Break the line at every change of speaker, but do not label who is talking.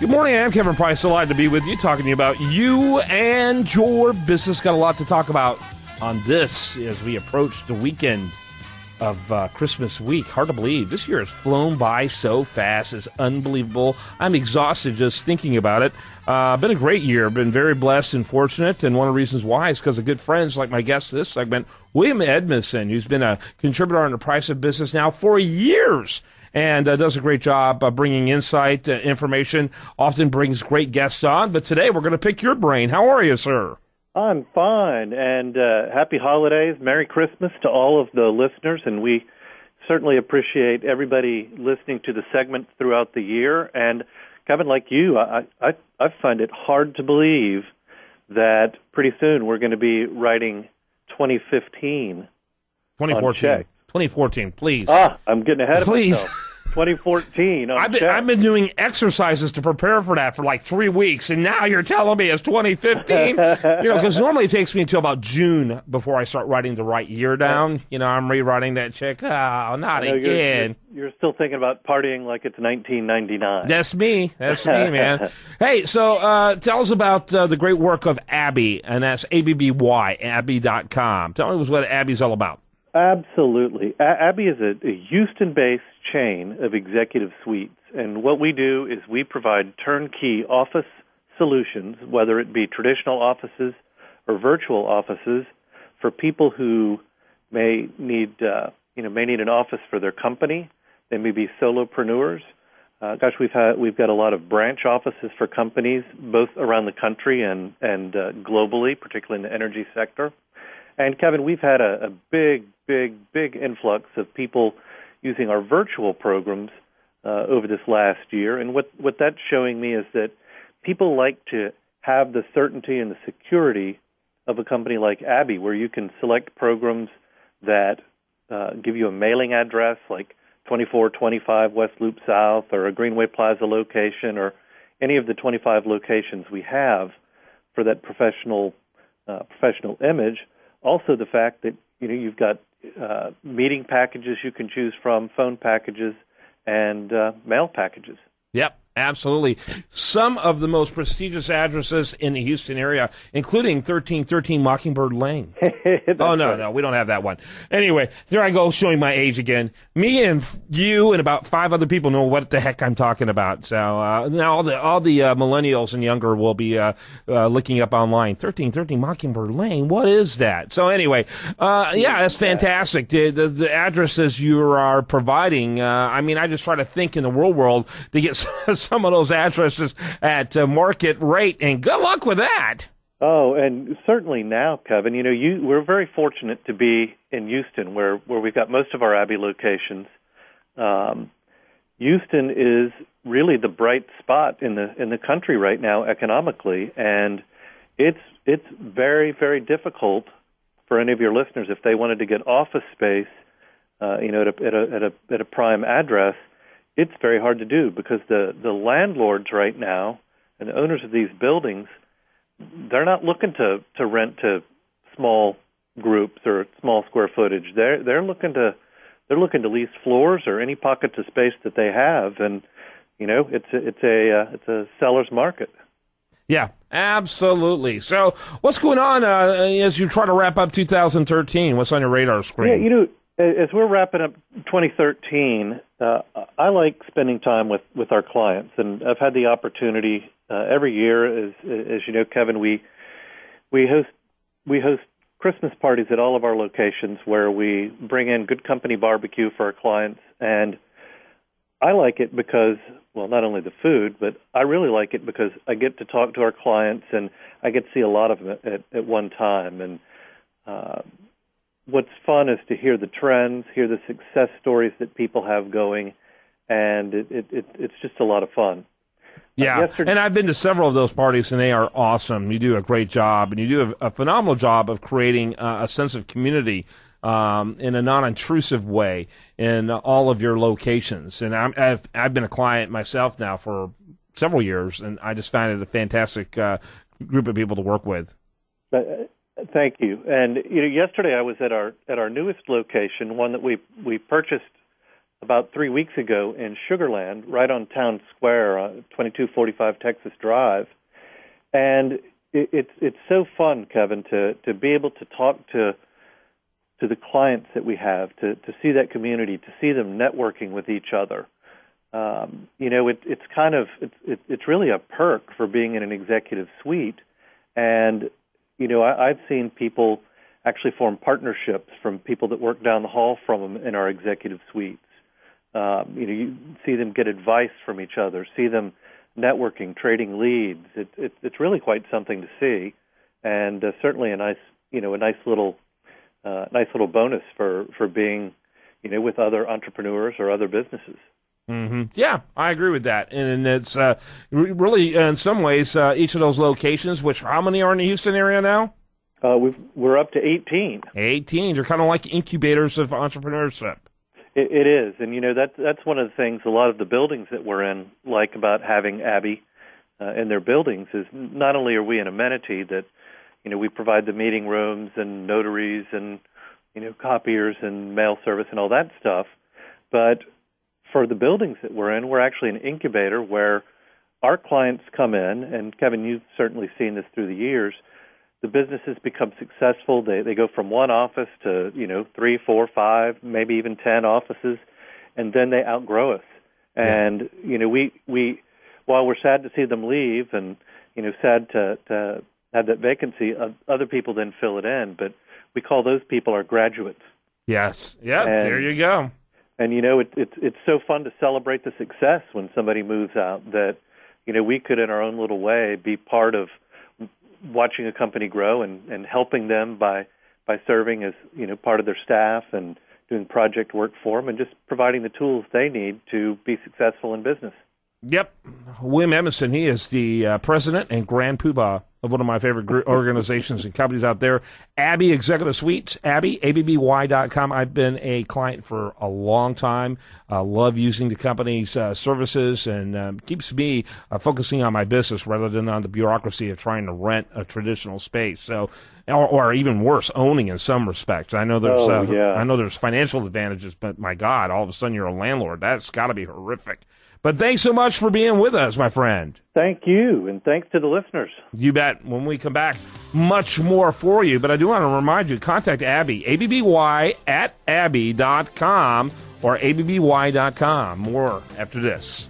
Good morning, I'm Kevin Price. Delighted to be with you, talking to you about you and your business. Got a lot to talk about on this as we approach the weekend of Christmas week. Hard to believe. This year has flown by so fast. It's unbelievable. I'm exhausted just thinking about it. Been a great year. Been very blessed and fortunate, and one of the reasons why is because of good friends like my guest this segment, William Edmundson, who's been a contributor on The Price of Business now for years. And does a great job bringing insight, information, often brings great guests on. But today we're going to pick your brain. How are you, sir?
I'm fine, and happy holidays, Merry Christmas to all of the listeners, and we certainly appreciate everybody listening to the segment throughout the year. And Kevin, like you, I find it hard to believe that pretty soon we're going to be writing 2015 on check.
2014, please.
I'm getting ahead of myself. 2014 on check.
I've been doing exercises to prepare for that for like 3 weeks, and now you're telling me it's 2015? Because normally it takes me until about June before I start writing the right year down. I'm rewriting that check. Oh, not again.
You're still thinking about partying like it's 1999.
That's me, man. Hey, so tell us about the great work of Abby, and that's ABBY, Abby.com. Tell us what Abby's all about.
Absolutely. Abby is a Houston-based chain of executive suites, and what we do is we provide turnkey office solutions, whether it be traditional offices or virtual offices, for people who may need an office for their company. They may be solopreneurs. We've got a lot of branch offices for companies, both around the country and globally, particularly in the energy sector. And Kevin, we've had a big influx of people using our virtual programs over this last year. And what that's showing me is that people like to have the certainty and the security of a company like Abby, where you can select programs that give you a mailing address like 2425 West Loop South or a Greenway Plaza location or any of the 25 locations we have for that professional image. Also, the fact that you've got meeting packages you can choose from, phone packages, and mail packages.
Yep, absolutely. Some of the most prestigious addresses in the Houston area, including 1313 Mockingbird Lane. Oh, no, we don't have that one. Anyway, there I go showing my age again. Me and you and about 5 other people know what the heck I'm talking about. So now all the millennials and younger will be looking up online. 1313 Mockingbird Lane, what is that? So anyway, that's fantastic. The addresses you are providing, I just try to think in the real world to get some of those addresses at market rate, and good luck with that.
Oh, and certainly now, Kevin, we're very fortunate to be in Houston, where we've got most of our Abby locations. Houston is really the bright spot in the country right now economically, and it's very, very difficult for any of your listeners if they wanted to get office space, at a prime address. It's very hard to do because the landlords right now and the owners of these buildings, they're not looking to rent to small groups or small square footage. They're looking to lease floors or any pockets of space that they have, and it's a seller's market.
Yeah, absolutely. So what's going on as you try to wrap up 2013? What's on your radar screen?
Yeah, as we're wrapping up 2013, I like spending time with our clients, and I've had the opportunity every year. As you know, Kevin, we host Christmas parties at all of our locations where we bring in good company barbecue for our clients, and I like it because, well, not only the food, but I really like it because I get to talk to our clients, and I get to see a lot of them at one time. And what's fun is to hear the trends, hear the success stories that people have going, and it's just a lot of fun.
Yeah, and I've been to several of those parties, and they are awesome. You do a great job, and you do a phenomenal job of creating a sense of community in a non-intrusive way in all of your locations. And I've been a client myself now for several years, and I just find it a fantastic group of people to work with.
Thank you. And yesterday I was at our newest location, one that we purchased about 3 weeks ago in Sugar Land, right on Town Square, 2245 Texas Drive. And it's so fun, Kevin, to be able to talk to the clients that we have, to see that community, to see them networking with each other. It's really a perk for being in an executive suite. And, I've seen people actually form partnerships from people that work down the hall from them in our executive suites. You see them get advice from each other, see them networking, trading leads. It's really quite something to see, and certainly a nice little bonus for being, with other entrepreneurs or other businesses.
Mm-hmm. Yeah, I agree with that, and it's really in some ways each of those locations. Which how many are in the Houston area now?
We're up to 18.
18. They're kind of like incubators of entrepreneurship.
It is, and that's one of the things a lot of the buildings that we're in like about having Abby in their buildings is not only are we an amenity that we provide the meeting rooms and notaries and copiers and mail service and all that stuff, but for the buildings that we're in, we're actually an incubator where our clients come in, and Kevin, you've certainly seen this through the years. The businesses become successful. They go from one office to 3, 4, 5, maybe even 10 offices, and then they outgrow us. And we while we're sad to see them leave, and sad to have that vacancy, other people then fill it in. But we call those people our graduates.
Yes. Yeah. There you go.
And it's so fun to celebrate the success when somebody moves out that we could in our own little way be part of watching a company grow and helping them by serving as part of their staff and doing project work for them and just providing the tools they need to be successful in business.
Yep. William Edmundson, he is the president and grand poobah of one of my favorite organizations and companies out there, Abby Executive Suites, Abby, ABBY.com. I've been a client for a long time. Love using the company's services and keeps me focusing on my business rather than on the bureaucracy of trying to rent a traditional space. So, or even worse, owning in some respects. I know there's financial advantages, but my God, all of a sudden you're a landlord. That's got to be horrific. But thanks so much for being with us, my friend.
Thank you, and thanks to the listeners.
You bet. When we come back, much more for you. But I do want to remind you, contact Abby, ABBY@abby.com or ABBY.com. More after this.